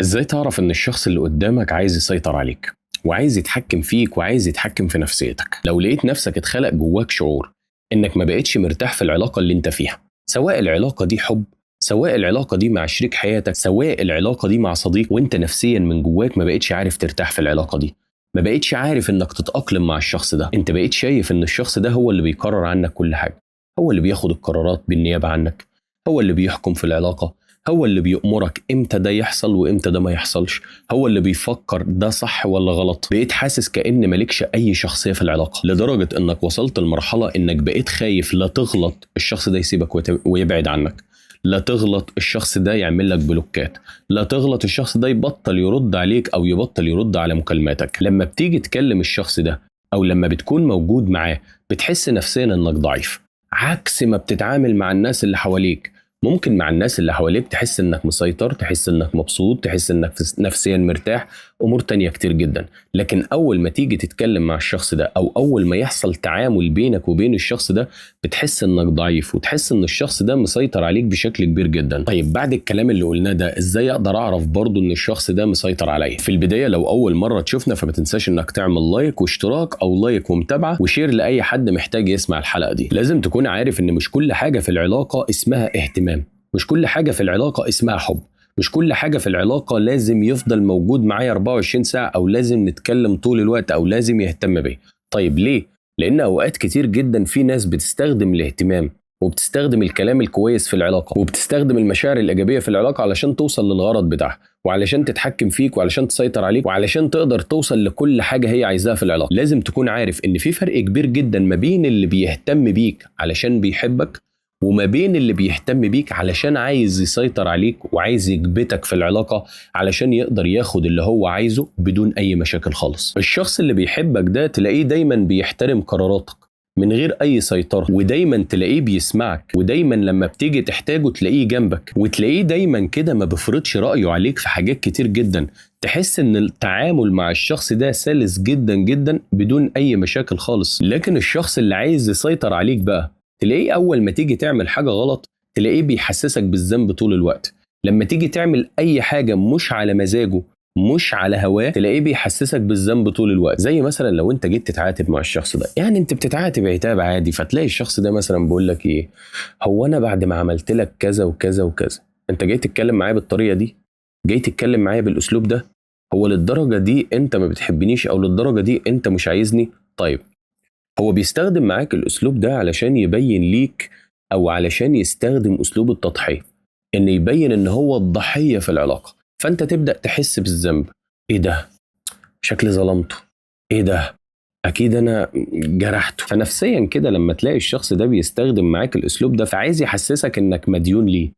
ازاي تعرف ان الشخص اللي قدامك عايز يسيطر عليك وعايز يتحكم فيك وعايز يتحكم في نفسيتك؟ لو لقيت نفسك اتخلق جواك شعور انك ما بقتش مرتاح في العلاقة اللي انت فيها، سواء العلاقة دي حب، سواء العلاقة دي مع شريك حياتك، سواء العلاقة دي مع صديق، وانت نفسيا من جواك ما بقتش عارف ترتاح في العلاقة دي، ما بقتش عارف انك تتأقلم مع الشخص ده، انت بقيت شايف ان الشخص ده هو اللي بيقرر عنك كل حاجة، هو اللي بياخد القرارات بالنيابة عنك، هو اللي بيحكم في العلاقة، هو اللي بيأمرك امتى ده يحصل وامتى ده ما يحصلش، هو اللي بيفكر ده صح ولا غلط. بقيت حاسس كأن مالكش اي شخصية في العلاقة، لدرجة انك وصلت لمرحلة انك بقيت خايف لا تغلط الشخص ده يسيبك ويبعد عنك، لا تغلط الشخص ده يعمل لك بلوكات، لا تغلط الشخص ده يبطل يرد عليك او يبطل يرد على مكالماتك. لما بتيجي تكلم الشخص ده او لما بتكون موجود معاه بتحس نفسيا انك ضعيف، عكس ما بتتعامل مع الناس اللي حواليك. ممكن مع الناس اللي حواليك تحس انك مسيطر، تحس انك مبسوط، تحس انك نفسيا مرتاح، امور تانية كتير جدا. لكن اول ما تيجي تتكلم مع الشخص ده او اول ما يحصل تعامل بينك وبين الشخص ده بتحس انك ضعيف وتحس ان الشخص ده مسيطر عليك بشكل كبير جدا. طيب بعد الكلام اللي قلناه ده ازاي اقدر اعرف برضو ان الشخص ده مسيطر عليا؟ في البداية لو اول مرة تشوفنا فما تنساش انك تعمل لايك واشتراك او لايك ومتابعة وشير لاي حد محتاج يسمع الحلقة دي. لازم تكون عارف ان مش كل حاجة في العلاقة اسمها اهتمام، مش كل حاجة في العلاقة اسمها حب، مش كل حاجة في العلاقة لازم يفضل موجود معايا 24 ساعة أو لازم نتكلم طول الوقت أو لازم يهتم بيا. طيب ليه؟ لأن أوقات كتير جدا في ناس بتستخدم الاهتمام وبتستخدم الكلام الكويس في العلاقة وبتستخدم المشاعر الإيجابية في العلاقة علشان توصل للغرض بتاعها وعلشان تتحكم فيك وعلشان تسيطر عليك وعلشان تقدر توصل لكل حاجة هي عايزاها في العلاقة. لازم تكون عارف إن في فرق كبير جدا ما بين اللي بيهتم بيك علشان بيحبك وما بين اللي بيهتم بيك علشان عايز يسيطر عليك وعايز يكبتك في العلاقة علشان يقدر ياخد اللي هو عايزه بدون أي مشاكل خالص. الشخص اللي بيحبك ده تلاقيه دايما بيحترم قراراتك من غير أي سيطرة، ودايما تلاقيه بيسمعك، ودايما لما بتيجي تحتاجه تلاقيه جنبك، وتلاقيه دايما كده ما بيفرضش رأيه عليك في حاجات كتير جدا. تحس ان التعامل مع الشخص ده سلس جدا جدا بدون أي مشاكل خالص. لكن الشخص اللي عايز يسيطر عليك بقى تلاقيه أول ما تيجي تعمل حاجة غلط تلاقيه بيحسسك بالذنب طول الوقت. لما تيجي تعمل أي حاجة مش على مزاجه مش على هواه تلاقيه بيحسسك بالذنب طول الوقت. زي مثلا لو انت جيت تتعاتب مع الشخص ده، يعني انت بتتعاتب عتاب عادي، فتلاقي الشخص ده مثلا بيقول لك ايه، هو انا بعد ما عملت لك كذا وكذا وكذا انت جاي تتكلم معايا بالطريقة دي، جاي تتكلم معايا بالاسلوب ده، هو للدرجة دي انت ما بتحبنيش او للدرجة دي انت مش عايزني؟ طيب هو بيستخدم معاك الأسلوب ده علشان يبين ليك أو علشان يستخدم أسلوب التضحية، إن يبين إن هو الضحية في العلاقة، فأنت تبدأ تحس بالذنب. إيه ده؟ شكلي ظلمته. إيه ده؟ أكيد أنا جرحته. فنفسيا كده لما تلاقي الشخص ده بيستخدم معاك الأسلوب ده فعايز يحسسك إنك مديون ليه،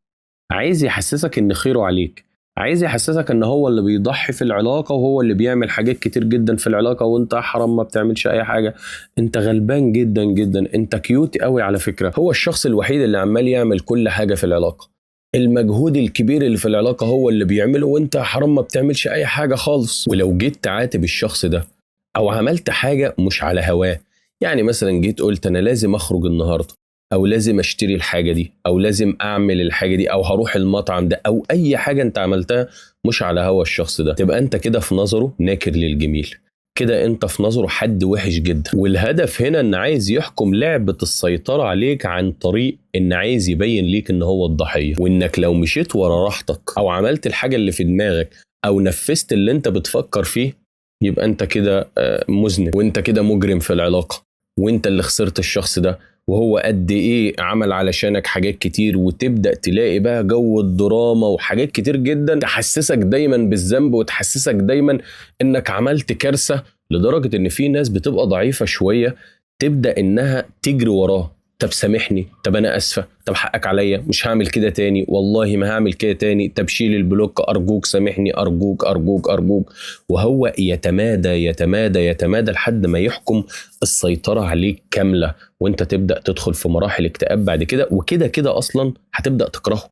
عايز يحسسك إن خيره عليك، عايز يحسسك ان هو اللي بيضحي في العلاقة وهو اللي بيعمل حاجات كتير جدا في العلاقة وانت حرام ما بتعملش اي حاجة، انت غلبان جدا جدا، انت كيوت قوي على فكرة. هو الشخص الوحيد اللي عمال يعمل كل حاجة في العلاقة، المجهود الكبير اللي في العلاقة هو اللي بيعمله وانت حرام ما بتعملش اي حاجة خالص. ولو جيت تعاتب الشخص ده او عملت حاجة مش على هواه، يعني مثلا جيت قلت انا لازم اخرج النهاردة او لازم اشتري الحاجة دي او لازم اعمل الحاجة دي او هروح المطعم ده او اي حاجة انت عملتها مش على هوا الشخص ده، تبقى انت كده في نظره ناكر للجميل، كده انت في نظره حد وحش جدا. والهدف هنا ان عايز يحكم لعبة السيطرة عليك عن طريق ان عايز يبين ليك ان هو الضحية، وانك لو مشيت ورا راحتك او عملت الحاجة اللي في دماغك او نفذت اللي انت بتفكر فيه يبقى انت كده مذنب وانت كده مجرم في العلاقة، وانت اللي خسرت الشخص ده وهو قد ايه عمل علشانك حاجات كتير. وتبدأ تلاقي بقى جو الدراما وحاجات كتير جدا تحسسك دايما بالذنب وتحسسك دايما انك عملت كارثة، لدرجة ان في ناس بتبقى ضعيفة شوية تبدأ انها تجري وراه. طب سامحني، طب انا اسفة، طب حقك عليا، مش هعمل كده تاني، والله ما هعمل كده تاني، طب شيل البلوك ارجوك، سامحني ارجوك ارجوك ارجوك. وهو يتمادى يتمادى يتمادى لحد ما يحكم السيطرة عليك كاملة، وانت تبدأ تدخل في مراحل اكتئاب بعد كده، وكده كده اصلا هتبدأ تكرهه.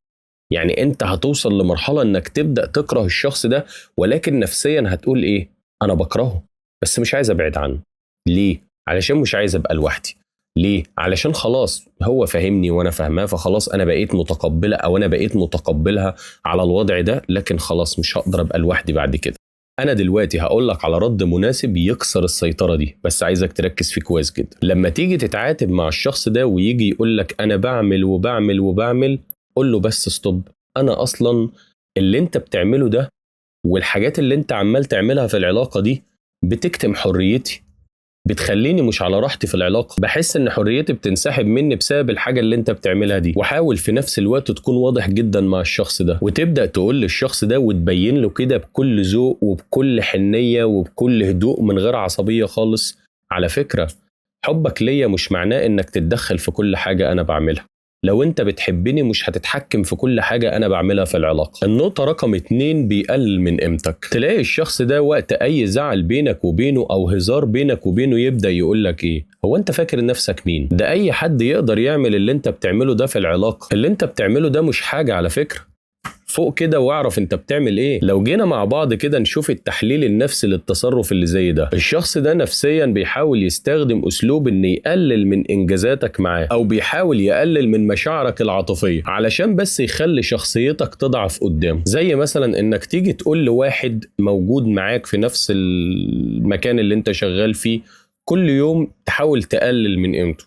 يعني انت هتوصل لمرحلة انك تبدأ تكره الشخص ده، ولكن نفسيا هتقول ايه، انا بكرهه بس مش عايز ابعد عنه. ليه؟ علشان مش عايز ابقى لوحدي، ليه؟ علشان خلاص هو فاهمني وانا فاهماه، فخلاص انا بقيت متقبلة او انا بقيت متقبلها على الوضع ده، لكن خلاص مش هقدر ابقى لوحدي بعد كده. انا دلوقتي هقول لك على رد مناسب يكسر السيطرة دي، بس عايزك تركز فيه كويس جدا. لما تيجي تتعاتب مع الشخص ده ويجي يقول لك انا بعمل وبعمل وبعمل، قول له بس ستوب. انا اصلا اللي انت بتعمله ده والحاجات اللي انت عمال تعملها في العلاقة دي بتكتم حريتي، بتخليني مش على راحتي في العلاقة، بحس ان حريتي بتنسحب مني بسبب الحاجة اللي انت بتعملها دي. وحاول في نفس الوقت تكون واضح جدا مع الشخص ده، وتبدأ تقول للشخص ده وتبين له كده بكل ذوق وبكل حنية وبكل هدوء من غير عصبية خالص: على فكرة، حبك ليا مش معناه انك تتدخل في كل حاجة انا بعملها. لو انت بتحبني مش هتتحكم في كل حاجة انا بعملها في العلاقة. النقطة رقم 2: بيقلل من قيمتك. تلاقي الشخص ده وقت اي زعل بينك وبينه او هزار بينك وبينه يبدأ يقولك ايه: هو انت فاكر نفسك مين؟ ده اي حد يقدر يعمل اللي انت بتعمله ده في العلاقة. اللي انت بتعمله ده مش حاجة على فكرة، فوق كده واعرف انت بتعمل ايه. لو جينا مع بعض كده نشوف التحليل النفسي للتصرف اللي زي ده، الشخص ده نفسيا بيحاول يستخدم اسلوب ان يقلل من انجازاتك معاه، او بيحاول يقلل من مشاعرك العاطفية علشان بس يخلي شخصيتك تضعف قدامه. زي مثلا انك تيجي تقول لواحد موجود معاك في نفس المكان اللي انت شغال فيه كل يوم تحاول تقلل من قيمته: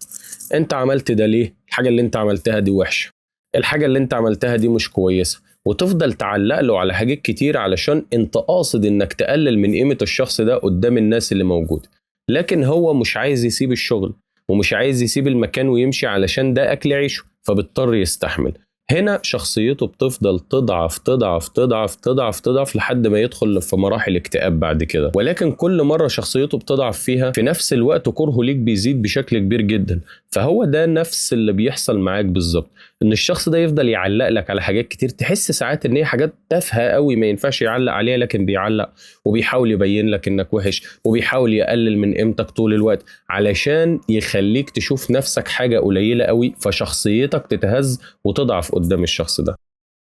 انت عملت ده ليه؟ الحاجة اللي انت عملتها دي وحشة، الحاجة اللي انت عملتها دي مش كويسة، وتفضل تعلق له على حاجات كتير علشان انت قاصد انك تقلل من قيمة الشخص ده قدام الناس اللي موجود. لكن هو مش عايز يسيب الشغل ومش عايز يسيب المكان ويمشي علشان ده أكل عيشه، فبيضطر يستحمل. هنا شخصيته بتفضل تضعف تضعف تضعف تضعف تضعف لحد ما يدخل في مراحل اكتئاب بعد كده. ولكن كل مرة شخصيته بتضعف فيها في نفس الوقت كرهه ليك بيزيد بشكل كبير جدا. فهو ده نفس اللي بيحصل معاك بالظبط، ان الشخص ده يفضل يعلق لك على حاجات كتير تحس ساعات ان هي حاجات تافهه قوي ما ينفعش يعلق عليها، لكن بيعلق وبيحاول يبين لك انك وحش وبيحاول يقلل من قيمتك طول الوقت علشان يخليك تشوف نفسك حاجه قليله قوي، فشخصيتك تتهز وتضعف قدام الشخص ده.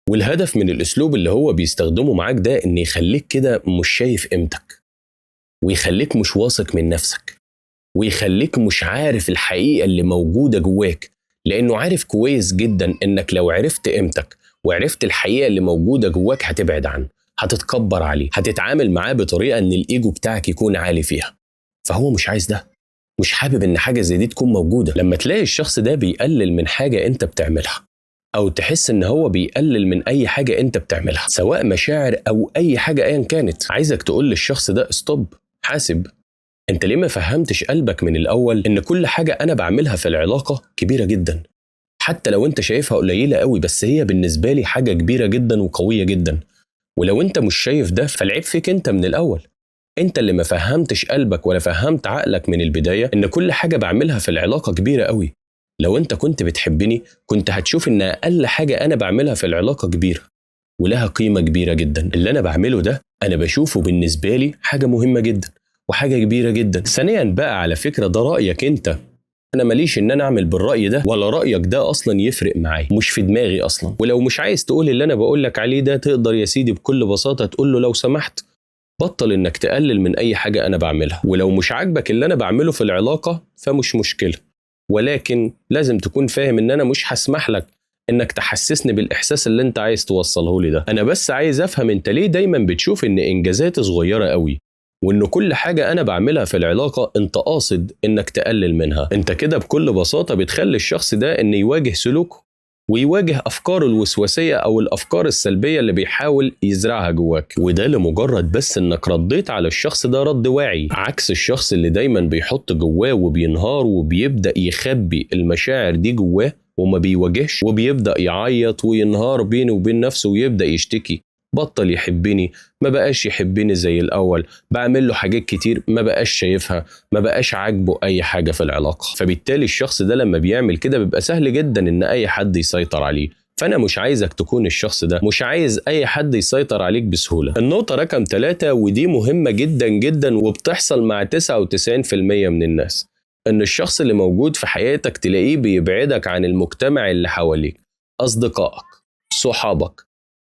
والهدف من الاسلوب اللي هو بيستخدمه معاك ده ان يخليك كده مش شايف قيمتك، ويخليك مش واثق من نفسك، ويخليك مش عارف الحقيقه اللي موجوده جواك، لأنه عارف كويس جدا إنك لو عرفت قيمتك وعرفت الحقيقة اللي موجودة جواك هتبعد عنه، هتتكبر عليه، هتتعامل معاه بطريقة إن الإيجو بتاعك يكون عالي فيها. فهو مش عايز ده، مش حابب إن حاجة زي دي تكون موجودة. لما تلاقي الشخص ده بيقلل من حاجة أنت بتعملها، أو تحس إن هو بيقلل من أي حاجة أنت بتعملها سواء مشاعر أو أي حاجة أيا كانت، عايزك تقول للشخص ده: ستوب، حاسب. انت ليه ما فهمتش قلبك من الاول ان كل حاجة انا بعملها في العلاقة كبيرة جدا، حتى لو انت شايفها قليلة قوي بس هي بالنسبة لي حاجة كبيرة جدا وقوية جدا. ولو انت مش شايف ده فالعيب فيك انت من الاول، انت اللي ما فهمتش قلبك ولا فهمت عقلك من البداية ان كل حاجة بعملها في العلاقة كبيرة قوي. لو انت كنت بتحبني كنت هتشوف ان اقل حاجة انا بعملها في العلاقة كبيرة ولها قيمة كبيرة جدا. اللي انا بعمله ده انا بشوفه بالنسبة لي حاجة مهمة جدا وحاجة كبيرة جدا. ثانيا بقى، على فكرة ده رأيك انت، انا ماليش ان انا اعمل بالرأي ده ولا رأيك ده اصلا يفرق معايا، مش في دماغي اصلا. ولو مش عايز تقول اللي انا بقولك عليه ده تقدر يا سيدي بكل بساطة تقول له: لو سمحت بطل انك تقلل من اي حاجة انا بعملها، ولو مش عاجبك اللي انا بعمله في العلاقة فمش مشكلة، ولكن لازم تكون فاهم ان انا مش هسمح لك انك تحسسني بالاحساس اللي انت عايز توصله لي ده. انا بس عايز افهم انت ليه دايما بتشوف ان انجازاتي صغيرة قوي، وإن كل حاجة أنا بعملها في العلاقة أنت قاصد إنك تقلل منها. أنت كده بكل بساطة بتخلي الشخص ده إن يواجه سلوكه ويواجه أفكاره الوسواسية أو الأفكار السلبية اللي بيحاول يزرعها جواك، وده لمجرد بس إنك رديت على الشخص ده رد واعي، عكس الشخص اللي دايما بيحط جواه وبينهار وبيبدأ يخبي المشاعر دي جواه وما بيواجهش، وبيبدأ يعيط وينهار بينه وبين نفسه ويبدأ يشتكي: بطل يحبني، ما بقاش يحبني زي الأول، بعمل له حاجات كتير ما بقاش شايفها، ما بقاش عاجبه أي حاجة في العلاقة. فبالتالي الشخص ده لما بيعمل كده بيبقى سهل جدا إن أي حد يسيطر عليه. فأنا مش عايزك تكون الشخص ده، مش عايز أي حد يسيطر عليك بسهولة. النقطة رقم 3 ودي مهمة جدا جدا وبتحصل مع 99% من الناس: إن الشخص اللي موجود في حياتك تلاقيه بيبعدك عن المجتمع اللي حواليك، أصدقائك، صحابك،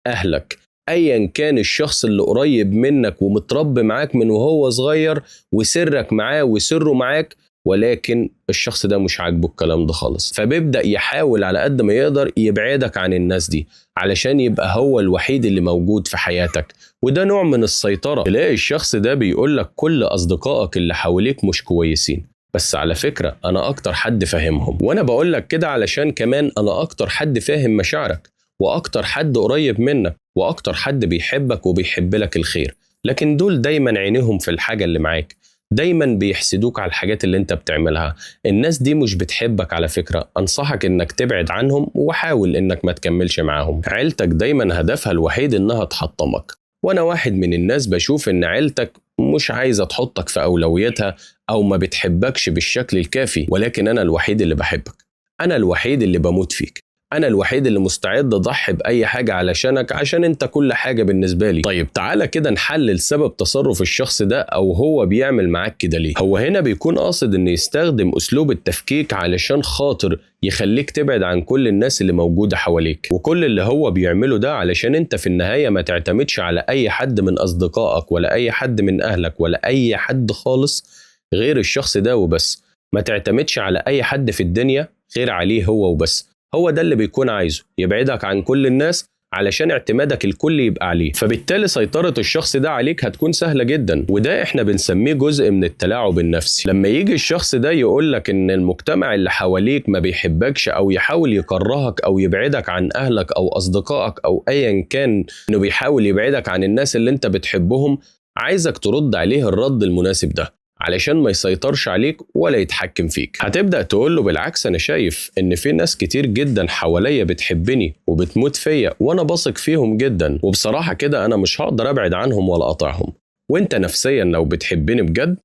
أهلك، أيا كان الشخص اللي قريب منك ومتربي معاك من وهو صغير وسرك معاه وسره معاك، ولكن الشخص ده مش عاجبه الكلام ده خالص، فبيبدأ يحاول على قد ما يقدر يبعدك عن الناس دي علشان يبقى هو الوحيد اللي موجود في حياتك. وده نوع من السيطرة. تلاقي الشخص ده بيقولك كل أصدقائك اللي حواليك مش كويسين، بس على فكرة أنا أكتر حد فاهمهم، وأنا بقولك كده علشان كمان أنا أكتر حد فاهم مشاعرك، وأكتر حد قريب منك، وأكتر حد بيحبك وبيحب لك الخير. لكن دول دايما عينيهم في الحاجة اللي معاك، دايما بيحسدوك على الحاجات اللي انت بتعملها. الناس دي مش بتحبك على فكرة، أنصحك إنك تبعد عنهم وحاول إنك ما تكملش معاهم. عيلتك دايما هدفها الوحيد إنها تحطمك، وأنا واحد من الناس بشوف إن عيلتك مش عايزة تحطك في أولويتها أو ما بتحبكش بالشكل الكافي، ولكن أنا الوحيد اللي بحبك، أنا الوحيد اللي بموت فيك، أنا الوحيد اللي مستعد أضحي بأي حاجة علشانك، عشان أنت كل حاجة بالنسبة لي. طيب تعالى كده نحلل سبب تصرف الشخص ده أو هو بيعمل معاك كده ليه. هو هنا بيكون قاصد إنه يستخدم أسلوب التفكيك علشان خاطر يخليك تبعد عن كل الناس اللي موجودة حواليك، وكل اللي هو بيعمله ده علشان أنت في النهاية ما تعتمدش على أي حد من أصدقائك ولا أي حد من أهلك ولا أي حد خالص غير الشخص ده وبس. ما تعتمدش على أي حد في الدنيا غير عليه هو وبس. هو ده اللي بيكون عايزه، يبعدك عن كل الناس علشان اعتمادك الكل يبقى عليه. فبالتالي سيطرة الشخص ده عليك هتكون سهلة جدا، وده احنا بنسميه جزء من التلاعب النفسي. لما يجي الشخص ده يقولك ان المجتمع اللي حواليك ما بيحبكش او يحاول يكرهك او يبعدك عن اهلك او اصدقائك او ايا كان، انه بيحاول يبعدك عن الناس اللي انت بتحبهم، عايزك ترد عليه الرد المناسب ده علشان ما يسيطرش عليك ولا يتحكم فيك. هتبدأ تقول له بالعكس، أنا شايف إن في ناس كتير جدا حواليا بتحبني وبتموت فيا وأنا بثق فيهم جدا، وبصراحة كده أنا مش هقدر أبعد عنهم ولا أقطعهم، وإنت نفسيا لو بتحبني بجد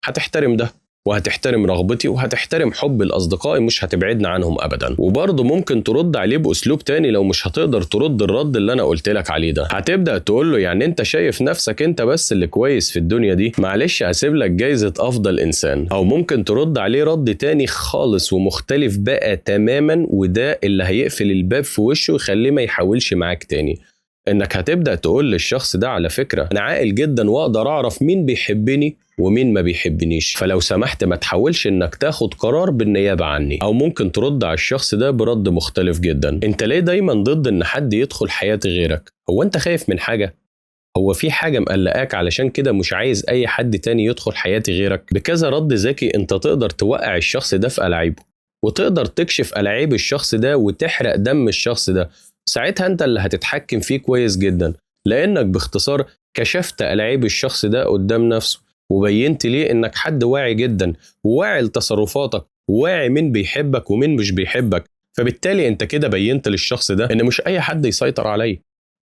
هتحترم ده وهتحترم رغبتي وهتحترم حب الأصدقاء، مش هتبعدنا عنهم أبدا. وبرضه ممكن ترد عليه بأسلوب تاني لو مش هتقدر ترد الرد اللي أنا قلت لك عليه ده. هتبدأ تقول له يعني أنت شايف نفسك أنت بس اللي كويس في الدنيا دي، معلش هسيب لك جايزة أفضل إنسان. أو ممكن ترد عليه رد تاني خالص ومختلف بقى تماما، وده اللي هيقفل الباب في وشه ويخليه ما يحاولش معاك تاني. انك هتبدأ تقول للشخص ده على فكرة انا عاقل جدا واقدر اعرف مين بيحبني ومين ما بيحبنيش، فلو سمحت ما تحاولش انك تاخد قرار بالنيابة عني. او ممكن ترد على الشخص ده برد مختلف جدا، انت ليه دايما ضد ان حد يدخل حياة غيرك؟ هو انت خايف من حاجة؟ هو في حاجة مقلقاك علشان كده مش عايز اي حد تاني يدخل حياتي غيرك؟ بكذا رد ذكي انت تقدر توقع الشخص ده في ألاعيبه، وتقدر تكشف ألاعيب الشخص ده وتحرق دم الشخص ده. ساعتها انت اللي هتتحكم فيه كويس جدا، لانك باختصار كشفت ألاعيب الشخص ده قدام نفسه، وبينت ليه انك حد واعي جدا وواعي لتصرفاتك وواعي مين بيحبك ومين مش بيحبك. فبالتالي انت كده بينت للشخص ده ان مش اي حد يسيطر عليه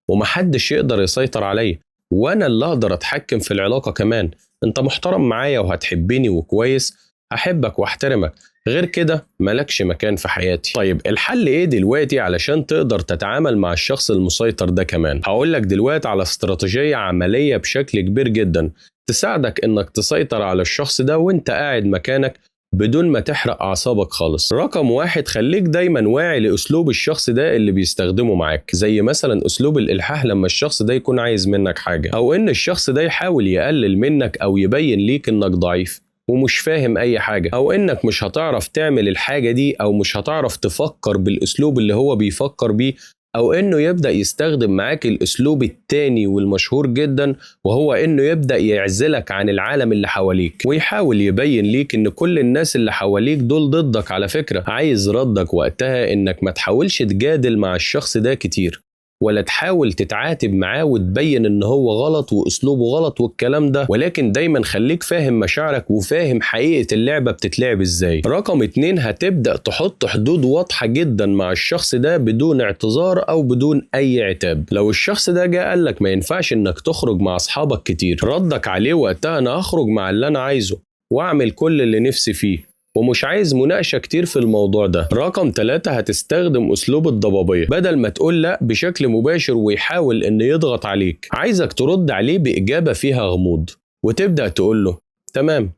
ومحدش يقدر يسيطر عليه، وانا اللي اقدر اتحكم في العلاقة كمان. انت محترم معايا وهتحبني وكويس، هحبك واحترمك، غير كده ملكش مكان في حياتي. طيب الحل ايه دلوقتي علشان تقدر تتعامل مع الشخص المسيطر ده كمان؟ هقولك دلوقتي على استراتيجية عملية بشكل كبير جدا تساعدك انك تسيطر على الشخص ده وانت قاعد مكانك بدون ما تحرق أعصابك خالص. رقم 1، خليك دايما واعي لأسلوب الشخص ده اللي بيستخدمه معاك، زي مثلا أسلوب الإلحاح لما الشخص ده يكون عايز منك حاجة، أو إن الشخص ده يحاول يقلل منك أو يبين ليك إنك ضعيف ومش فاهم أي حاجة، أو إنك مش هتعرف تعمل الحاجة دي، أو مش هتعرف تفكر بالأسلوب اللي هو بيفكر بيه، أو إنه يبدأ يستخدم معاك الأسلوب التاني والمشهور جدا، وهو إنه يبدأ يعزلك عن العالم اللي حواليك ويحاول يبين ليك إن كل الناس اللي حواليك دول ضدك. على فكرة عايز ردك وقتها إنك ما تحاولش تجادل مع الشخص ده كتير، ولا تحاول تتعاتب معاه وتبين ان هو غلط واسلوبه غلط والكلام ده، ولكن دايما خليك فاهم مشاعرك وفاهم حقيقة اللعبة بتتلعب ازاي. رقم 2، هتبدأ تحط حدود واضحة جدا مع الشخص ده بدون اعتذار او بدون اي عتاب. لو الشخص ده جاء قالك ما ينفعش انك تخرج مع اصحابك كتير، ردك عليه وقتها انا هخرج مع اللي انا عايزه واعمل كل اللي نفسي فيه ومش عايز مناقشة كتير في الموضوع ده. رقم 3، هتستخدم أسلوب الضبابية، بدل ما تقول لا بشكل مباشر ويحاول إن يضغط عليك، عايزك ترد عليه بإجابة فيها غموض وتبدأ تقول له تمام،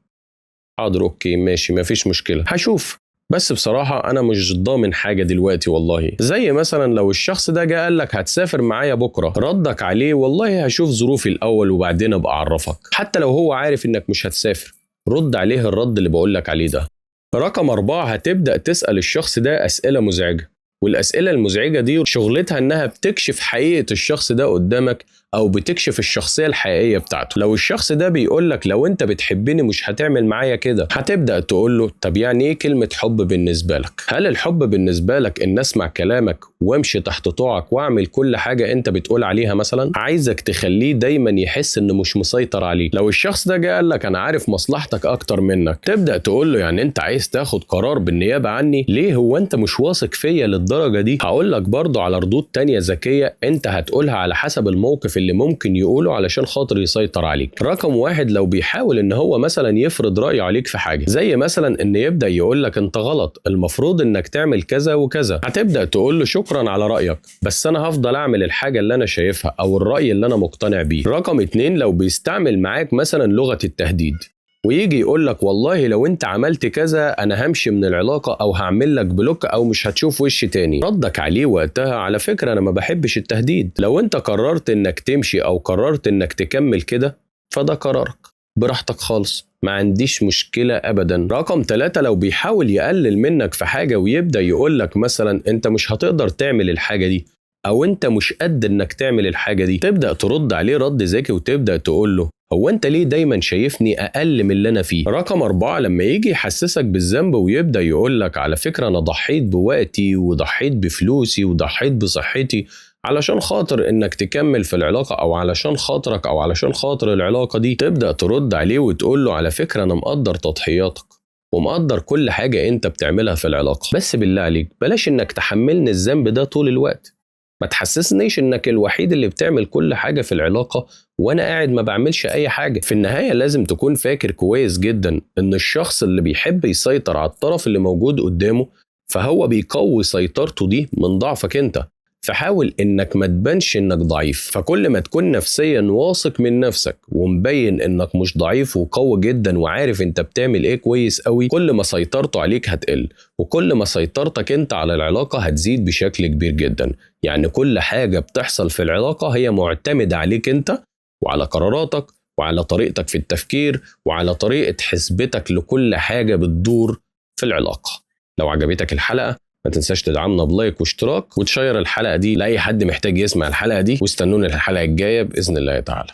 حاضر، أوكي، ماشي، مفيش مشكلة، هشوف، بس بصراحة أنا مش ضامن حاجة دلوقتي والله. زي مثلا لو الشخص ده جاء قالك هتسافر معايا بكرة، ردك عليه والله هشوف ظروفي الأول وبعدين أبقى أعرفك، حتى لو هو عارف إنك مش هتسافر رد عليه الرد اللي بقولك عليه ده. رقم 4، هتبدأ تسأل الشخص ده أسئلة مزعجة، والأسئلة المزعجة دي شغلتها إنها بتكشف حقيقة الشخص ده قدامك، أو بتكشف الشخصية الحقيقية بتاعته. لو الشخص ده بيقولك لو أنت بتحبني مش هتعمل معايا كده، هتبدأ تقوله طب يعني إيه كلمة حب بالنسبة لك؟ هل الحب بالنسبة لك إن أسمع كلامك وامشي تحت طوعك واعمل كل حاجة أنت بتقول عليها مثلا؟ عايزك تخليه دايما يحس إنه مش مسيطر عليك. لو الشخص ده جه قالك أنا عارف مصلحتك أكتر منك، تبدأ تقوله يعني أنت عايز تاخد قرار بالنيابة عني؟ ليه؟ هو أنت مش واثق فيا للدرجة دي؟ هقولك برضو على ردود تانية ذكية أنت هتقولها على حسب الموقف اللي ممكن يقوله علشان خاطر يسيطر عليك. رقم 1، لو بيحاول إن هو مثلا يفرض رأيه عليك في حاجة، زي مثلا إن يبدأ يقولك أنت غلط، المفروض إنك تعمل كذا وكذا، هتبدأ تقوله شكرا على رأيك، بس أنا هفضل أعمل الحاجة اللي أنا شايفها أو الرأي اللي أنا مقتنع بيه. رقم 2، لو بيستعمل معاك مثلا لغة التهديد، ويجي يقول لك والله لو انت عملت كذا انا همشي من العلاقة او هعمل لك بلوك او مش هتشوف وش تاني، ردك عليه وقتها على فكرة انا ما بحبش التهديد، لو انت قررت انك تمشي او قررت انك تكمل كده فده قرارك، براحتك خالص، ما عنديش مشكلة ابدا. رقم 3، لو بيحاول يقلل منك في حاجة ويبدأ يقول لك مثلا انت مش هتقدر تعمل الحاجة دي او انت مش قد انك تعمل الحاجة دي، تبدأ ترد عليه رد ذكي وتبدأ تقول له هو انت ليه دايما شايفني اقل من اللي انا فيه؟ رقم 4، لما يجي يحسسك بالذنب ويبدأ يقولك على فكرة انا ضحيت بوقتي وضحيت بفلوسي وضحيت بصحتي علشان خاطر انك تكمل في العلاقة او علشان خاطرك او علشان خاطر العلاقة دي، تبدأ ترد عليه وتقول له على فكرة انا مقدر تضحياتك ومقدر كل حاجة انت بتعملها في العلاقة، بس بالله عليك بلاش انك تحملني الذنب ده طول الوقت، ما تحسسنيش انك الوحيد اللي بتعمل كل حاجة في العلاقة وانا قاعد ما بعملش اي حاجة. في النهاية لازم تكون فاكر كويس جدا ان الشخص اللي بيحب يسيطر على الطرف اللي موجود قدامه فهو بيقوي سيطرته دي من ضعفك انت، فحاول انك ما تبانش انك ضعيف. فكل ما تكون نفسيا واثق من نفسك ومبين انك مش ضعيف وقوي جدا وعارف انت بتعمل ايه كويس قوي، كل ما سيطرته عليك هتقل وكل ما سيطرتك انت على العلاقة هتزيد بشكل كبير جدا. يعني كل حاجة بتحصل في العلاقة هي معتمدة عليك انت وعلى قراراتك وعلى طريقتك في التفكير وعلى طريقة حسبتك لكل حاجة بتدور في العلاقة. لو عجبتك الحلقة ما تنساش تدعمنا بلايك واشتراك وتشير الحلقة دي لأي حد محتاج يسمع الحلقة دي، واستنونا الحلقة الجاية بإذن الله تعالى.